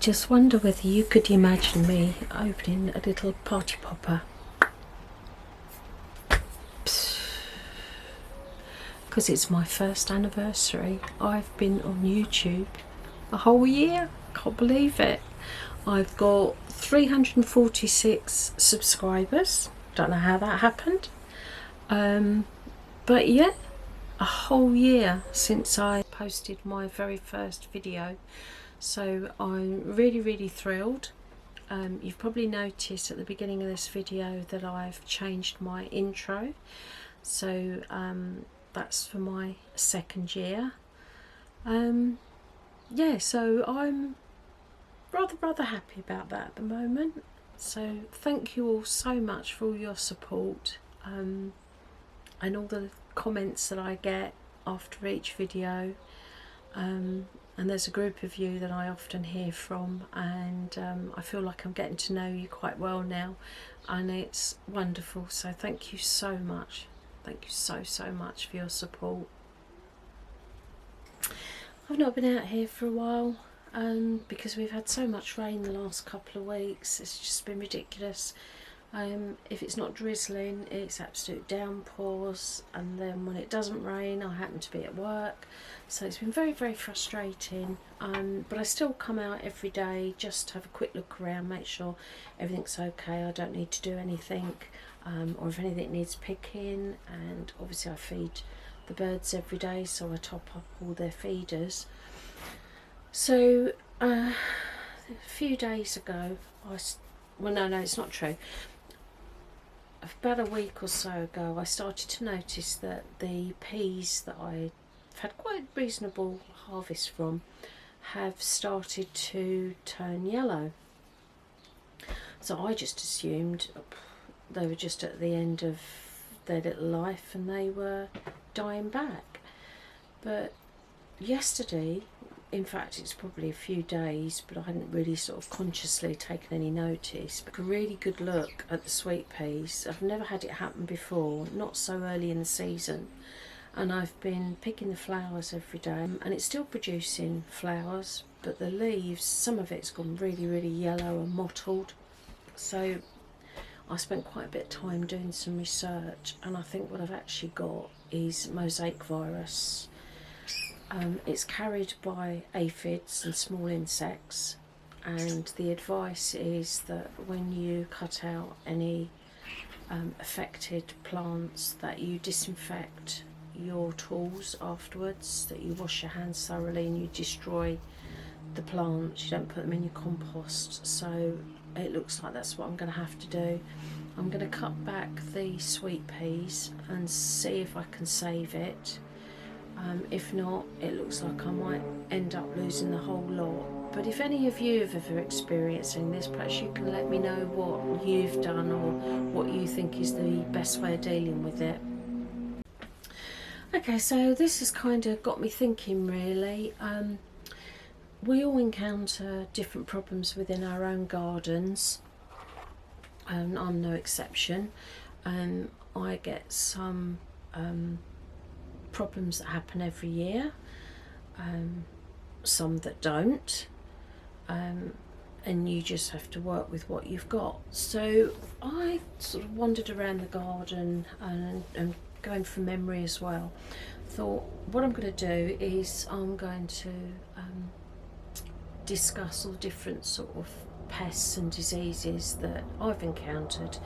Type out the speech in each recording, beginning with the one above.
just wonder whether you could imagine me opening a little party popper. Because it's my first anniversary. I've been on YouTube a whole year. Can't believe it. I've got 346 subscribers. Don't know how that happened. But yeah, a whole year since I posted my very first video. So I'm really thrilled. You've probably noticed at the beginning of this video that I've changed my intro. So that's for my second year. Yeah, so I'm rather happy about that at the moment. So thank you all so much for all your support and all the comments that I get after each video. And there's a group of you that I often hear from, and I feel like I'm getting to know you quite well now, and it's wonderful. So thank you so much. Thank you so much for your support. I've not been out here for a while because we've had so much rain the last couple of weeks. It's just been ridiculous. If it's not drizzling, it's absolute downpours, and then when it doesn't rain, I happen to be at work. So it's been very frustrating, but I still come out every day just to have a quick look around, make sure everything's okay, I don't need to do anything, or if anything needs picking. And obviously I feed the birds every day, so I top up all their feeders. So a few days ago, well no it's not true, about a week or so ago, I started to notice that the peas that I've had quite reasonable harvest from have started to turn yellow. So I just assumed they were just at the end of their little life and they were dying back. But yesterday, in fact it's probably a few days, but I hadn't really sort of consciously taken any notice, but a really good look at the sweet peas. I've never had it happen before, not so early in the season, and I've been picking the flowers every day, and it's still producing flowers, but the leaves, some of it's gone really yellow and mottled. So I spent quite a bit of time doing some research, and I think what I've actually got is mosaic virus. It's carried by aphids and small insects, and the advice is that when you cut out any affected plants, that you disinfect your tools afterwards, that you wash your hands thoroughly and you destroy the plants, you don't put them in your compost. So it looks like that's what I'm going to have to do. I'm going to cut back the sweet peas and see if I can save it. If not, it looks like I might end up losing the whole lot. But if any of you have ever experienced this, perhaps you can let me know what you've done or what you think is the best way of dealing with it. Okay, so this has kind of got me thinking really. We all encounter different problems within our own gardens, and I'm no exception. I get some problems that happen every year, some that don't, and you just have to work with what you've got. So I sort of wandered around the garden and going from memory as well, thought what I'm going to do is I'm going to discuss all the different sort of pests and diseases that I've encountered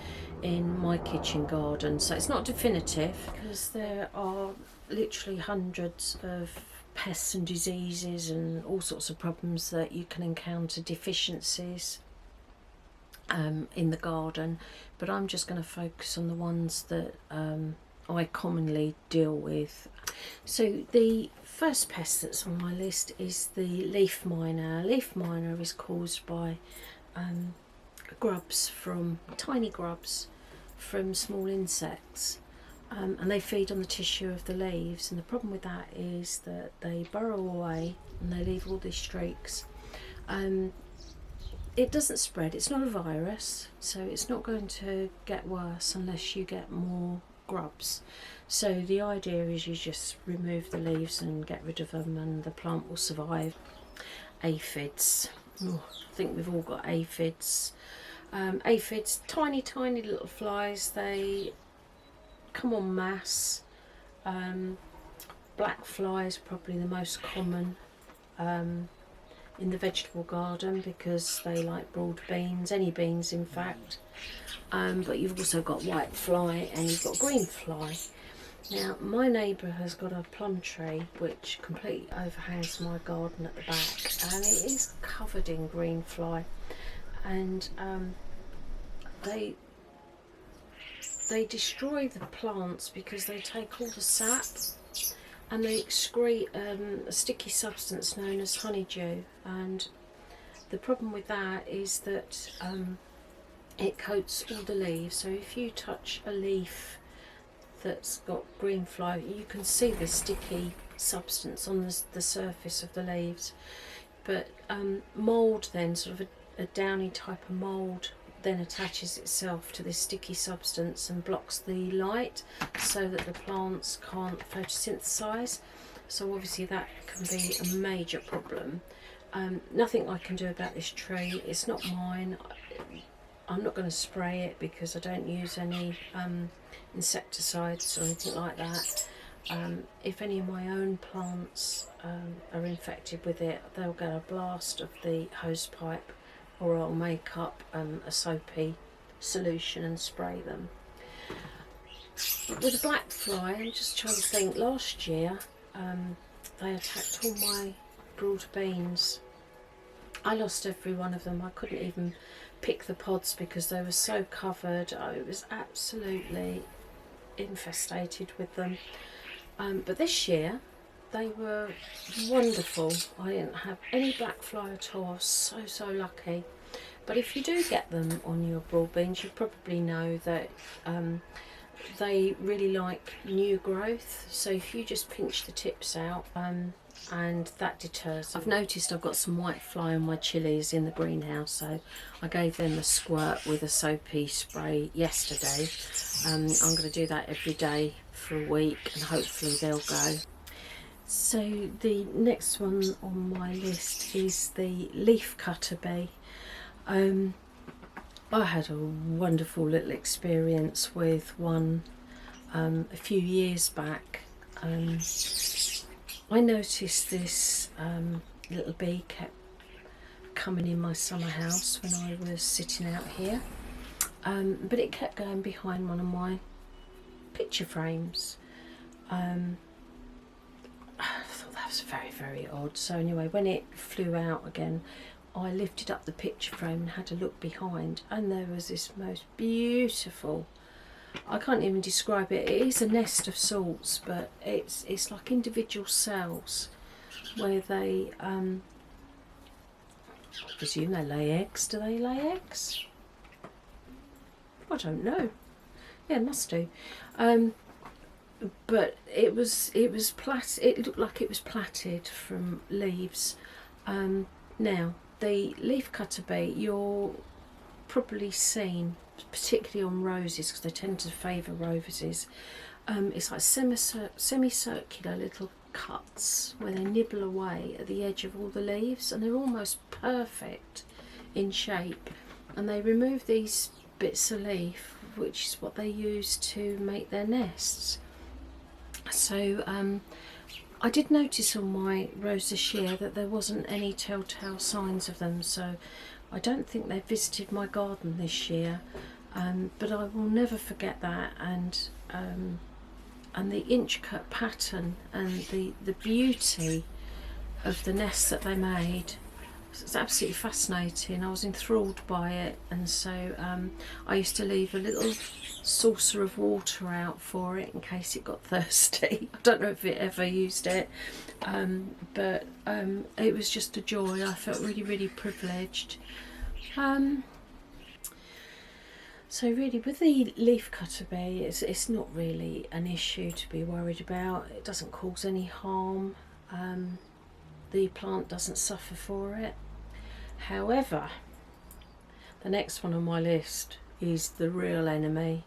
in my kitchen garden. So it's not definitive, because there are literally hundreds of pests and diseases and all sorts of problems that you can encounter, deficiencies in the garden, but I'm just going to focus on the ones that I commonly deal with. So the first pest that's on my list is the leaf miner. Leaf miner is caused by tiny grubs from small insects, and they feed on the tissue of the leaves, and the problem with that is that they burrow away and they leave all these streaks. It doesn't spread, it's not a virus, so it's not going to get worse unless you get more grubs. So the idea is you just remove the leaves and get rid of them and the plant will survive. Aphids. Oh, I think we've all got aphids. Aphids, tiny little flies. They come en masse. Black fly is probably the most common in the vegetable garden because they like broad beans, any beans in fact. But you've also got white fly and you've got green fly. Now my neighbour has got a plum tree which completely overhangs my garden at the back, and it is covered in green fly, and they destroy the plants because they take all the sap and they excrete a sticky substance known as honeydew, and the problem with that is that it coats all the leaves. So if you touch a leaf that's got green fly, you can see the sticky substance on the surface of the leaves. But mould then, sort of a downy type of mould, then attaches itself to this sticky substance and blocks the light so that the plants can't photosynthesize. So obviously that can be a major problem. Nothing I can do about this tree. It's not mine. I'm not going to spray it because I don't use any insecticides or anything like that. If any of my own plants are infected with it, they'll get a blast of the hose pipe, or I'll make up a soapy solution and spray them. With the black fly, I'm just trying to think, last year they attacked all my broad beans. I lost every one of them. I couldn't even pick the pods because they were so covered. It was absolutely infestated with them. But this year they were wonderful. I didn't have any black fly at all. I was so lucky. But if you do get them on your broad beans, you probably know that they really like new growth. So if you just pinch the tips out, and that deters them. I've noticed I've got some white fly on my chilies in the greenhouse, so I gave them a squirt with a soapy spray yesterday. I'm going to do that every day for a week and hopefully they'll go. So the next one on my list is the leafcutter bee. I had a wonderful little experience with one a few years back. I noticed this little bee kept coming in my summer house when I was sitting out here, but it kept going behind one of my picture frames. I thought that was very odd. So anyway, when it flew out again, I lifted up the picture frame and had a look behind, and there was this most beautiful, I can't even describe it. It is a nest of sorts, but it's like individual cells where they, I presume they lay eggs. Do they lay eggs? I don't know. Yeah, it must do. But it looked like it was plaited from leaves. Now the leafcutter bee, you're probably seen, particularly on roses, because they tend to favour roses. It's like semicircular little cuts where they nibble away at the edge of all the leaves, and they're almost perfect in shape. And they remove these bits of leaf, which is what they use to make their nests. So I did notice on my rose this year that there wasn't any telltale signs of them, so I don't think they visited my garden this year, but I will never forget that, and the intricate pattern and the beauty of the nest that they made. It's absolutely fascinating. I was enthralled by it, and so I used to leave a little saucer of water out for it in case it got thirsty. I don't know if it ever used it, but it was just a joy. I felt really privileged. So really, with the leafcutter bee, it's not really an issue to be worried about. It doesn't cause any harm. The plant doesn't suffer for it. However, the next one on my list is the real enemy,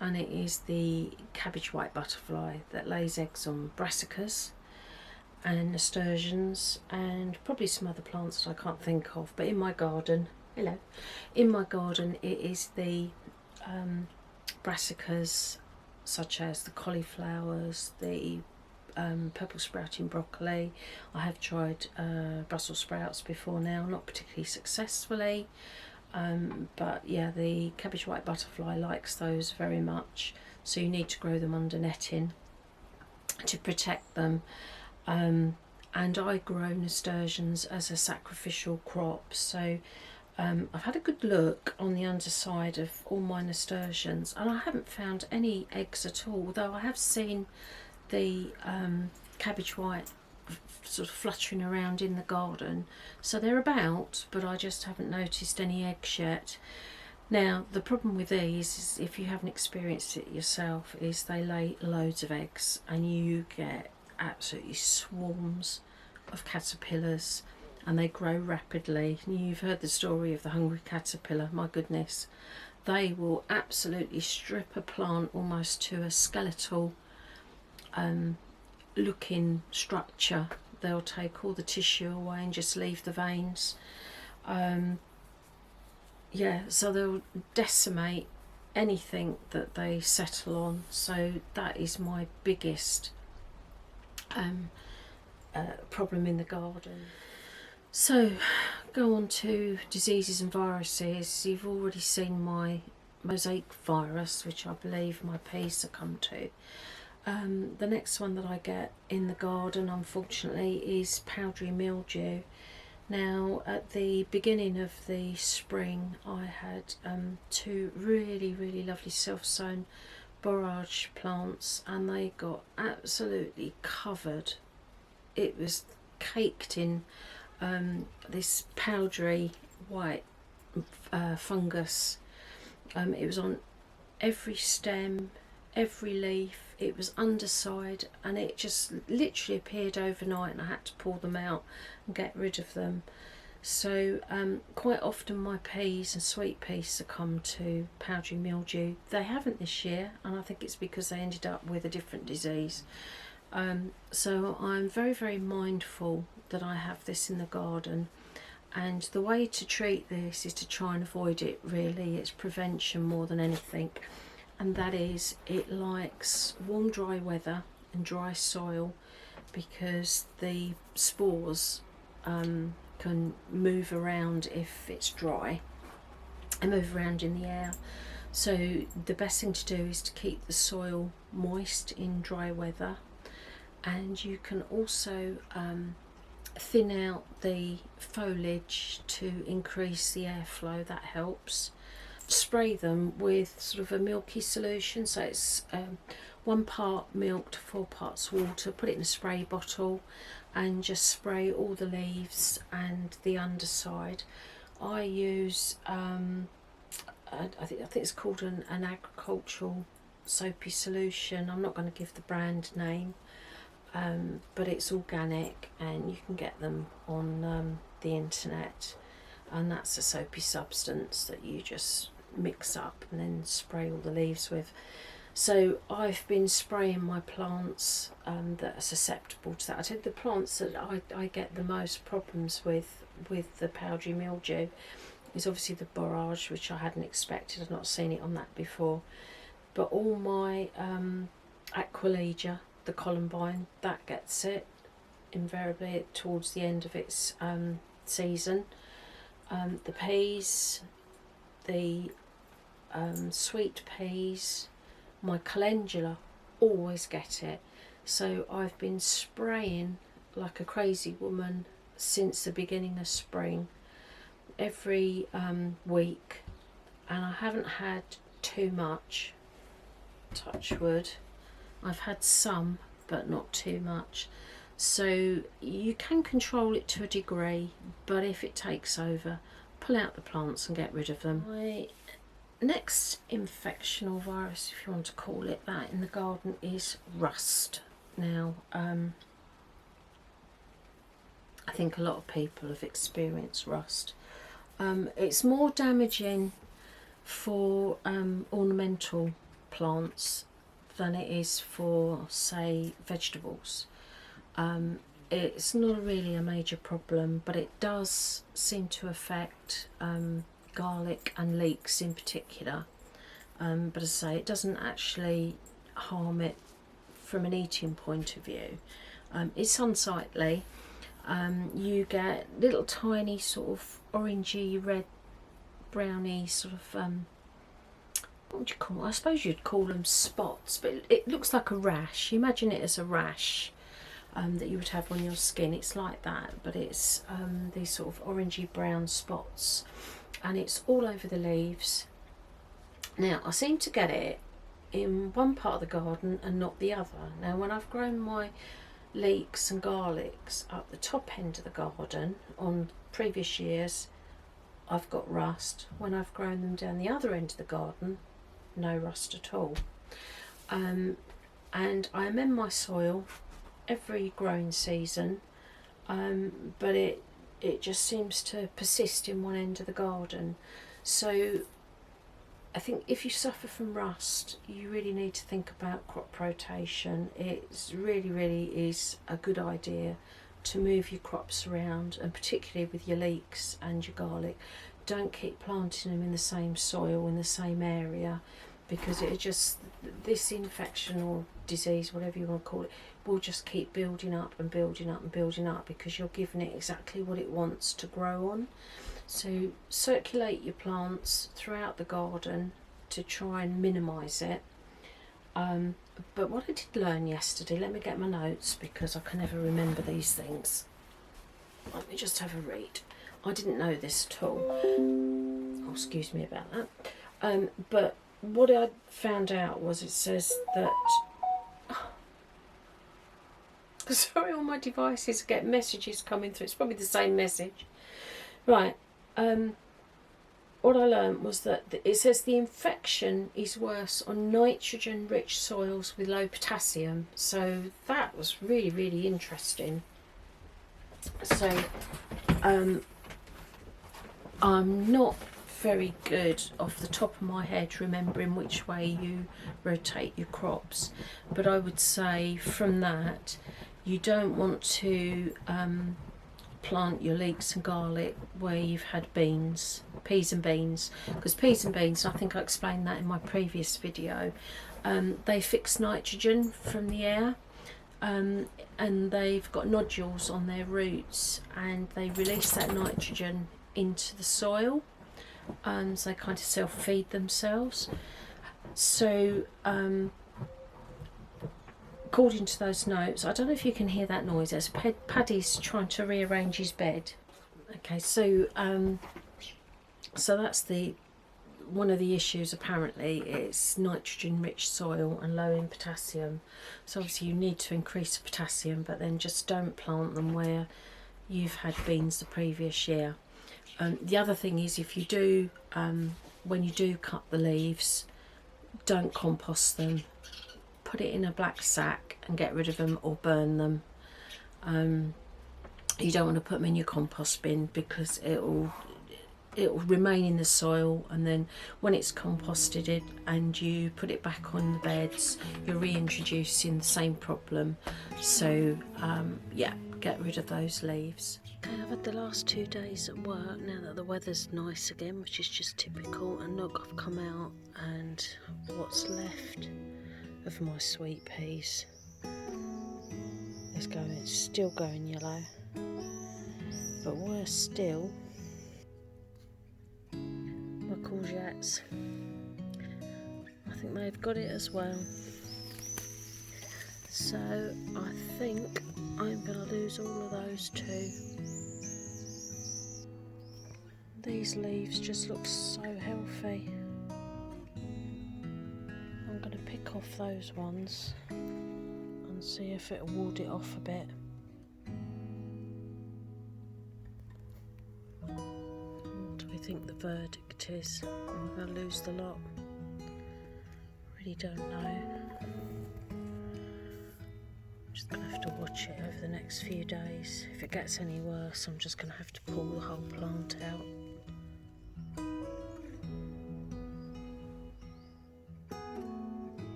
and it is the cabbage white butterfly that lays eggs on brassicas. and nasturtiums and probably some other plants that I can't think of. But in my garden, hello, in my garden it is the brassicas, such as the cauliflowers, the purple sprouting broccoli. I have tried Brussels sprouts before now, not particularly successfully, but yeah, the cabbage white butterfly likes those very much, so you need to grow them under netting to protect them. And I grow nasturtiums as a sacrificial crop, so I've had a good look on the underside of all my nasturtiums and I haven't found any eggs at all, though I have seen the cabbage white sort of fluttering around in the garden, so they're about, but I just haven't noticed any eggs yet. Now the problem with these is, if you haven't experienced it yourself, is they lay loads of eggs and you get absolutely swarms of caterpillars, and they grow rapidly. You've heard the story of the hungry caterpillar, my goodness. They will absolutely strip a plant almost to a skeletal looking structure. They'll take all the tissue away and just leave the veins. Yeah, so they'll decimate anything that they settle on. So that is my biggest problem in the garden. So go on to diseases and viruses. You've already seen my mosaic virus, which I believe my peas succumb to. The next one that I get in the garden, unfortunately, is powdery mildew. Now at the beginning of the spring I had two really lovely self-sown borage plants, and they got absolutely covered. It was caked in this powdery white fungus. It was on every stem, every leaf. It was underside, and it just literally appeared overnight, and I had to pull them out and get rid of them. So quite often my peas and sweet peas succumb to powdery mildew. They haven't this year, and I think it's because they ended up with a different disease. So I'm very mindful that I have this in the garden, and the way to treat this is to try and avoid it. Really, it's prevention more than anything, and that is, it likes warm dry weather and dry soil, because the spores can move around if it's dry and move around in the air. So the best thing to do is to keep the soil moist in dry weather, and you can also thin out the foliage to increase the airflow. That helps. Spray them with sort of a milky solution, so it's 1 part milk to 4 parts water. Put it in a spray bottle and just spray all the leaves and the underside. I use I think it's called an agricultural soapy solution. I'm not going to give the brand name, but it's organic and you can get them on the internet, and that's a soapy substance that you just mix up and then spray all the leaves with. So I've been spraying my plants that are susceptible to that. I think the plants that I get the most problems with the powdery mildew is obviously the borage, which I hadn't expected. I've not seen it on that before. But all my aquilegia, the columbine, that gets it invariably towards the end of its season. The peas, the sweet peas, my calendula always get it. So I've been spraying like a crazy woman since the beginning of spring, every week, and I haven't had too much, touch wood. I've had some, but not too much. So you can control it to a degree, but if it takes over, pull out the plants and get rid of them. My next infection or virus, if you want to call it that, in the garden is rust. Now I think a lot of people have experienced rust. It's more damaging for ornamental plants than it is for, say, vegetables. it's not really a major problem, but it does seem to affect garlic and leeks in particular. But as I say, it doesn't actually harm it from an eating point of view. It's unsightly. You get little tiny sort of orangey, red, browny sort of, what would you call them? I suppose you'd call them spots, but it looks like a rash. Imagine it as a rash that you would have on your skin. It's like that, but it's these sort of orangey brown spots, and it's all over the leaves. Now, I seem to get it in one part of the garden and not the other. Now, when I've grown my leeks and garlics up the top end of the garden on previous years, I've got rust. When I've grown them down the other end of the garden, no rust at all. And I amend my soil every growing season, but it just seems to persist in one end of the garden. So I think if you suffer from rust, you really need to think about crop rotation. It really is a good idea to move your crops around, and particularly with your leeks and your garlic. Don't keep planting them in the same soil in the same area, because it just, this infection or disease, whatever you want to call it, will just keep building up and building up and building up, because you're giving it exactly what it wants to grow on. So circulate your plants throughout the garden to try and minimise it. But what I did learn yesterday, let me get my notes because I can never remember these things. Let me just have a read. I didn't know this at all. Oh, excuse me about that. But what I found out was, it says that... Sorry, all my devices get messages coming through. It's probably the same message. Right. What I learned was that it says the infection is worse on nitrogen-rich soils with low potassium. So that was really interesting. So I'm not very good off the top of my head remembering which way you rotate your crops, but I would say from that, you don't want to plant your leeks and garlic where you've had beans, peas and beans, because peas and beans, I think I explained that in my previous video, they fix nitrogen from the air, and they've got nodules on their roots, and they release that nitrogen into the soil, so they kind of self-feed themselves. So according to those notes, I don't know if you can hear that noise, as Paddy's trying to rearrange his bed. Okay, so so that's one of the issues. Apparently it's nitrogen rich soil and low in potassium, so obviously you need to increase the potassium, but then just don't plant them where you've had beans the previous year. The other thing is, if you do when you do cut the leaves, don't compost them. Put it in a black sack and get rid of them, or burn them. You don't want to put them in your compost bin, because it'll remain in the soil, and then when it's composted and you put it back on the beds, you're reintroducing the same problem. So yeah, get rid of those leaves. Okay, I've had the last 2 days at work now that the weather's nice again, which is just typical, and look, I've come out and what's left of my sweet peas is still going yellow, but worse still, my courgettes, I think they've got it as well. So I think I'm going to lose all of those too. These leaves just look so healthy. I'm going to pick off those ones and see if it'll ward it off a bit. What do we think the verdict is? Am I going to lose the lot? Really don't know. I'm just going to have to watch it over the next few days. If it gets any worse, I'm just going to have to pull the whole plant out.